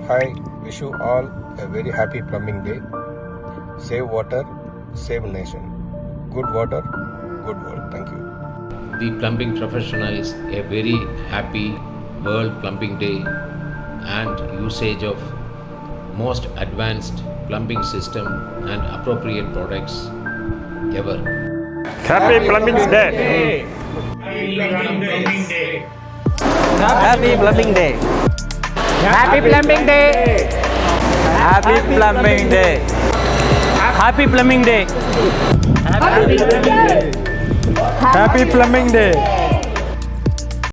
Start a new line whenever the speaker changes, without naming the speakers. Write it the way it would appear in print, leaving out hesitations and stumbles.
Hi, wish you all a very happy plumbing day. Save water, save nation. Good water, good world. Thank you.
The plumbing professionals a very happy World Plumbing Day and usage of most advanced plumbing system and appropriate products ever.
Happy Plumbing Day!
Happy Plumbing Day!
Happy Plumbing Day!
Happy Plumbing Day!
Happy Plumbing Day!
Happy Plumbing Day!
Happy Plumbing Day!
Happy Plumbing Day!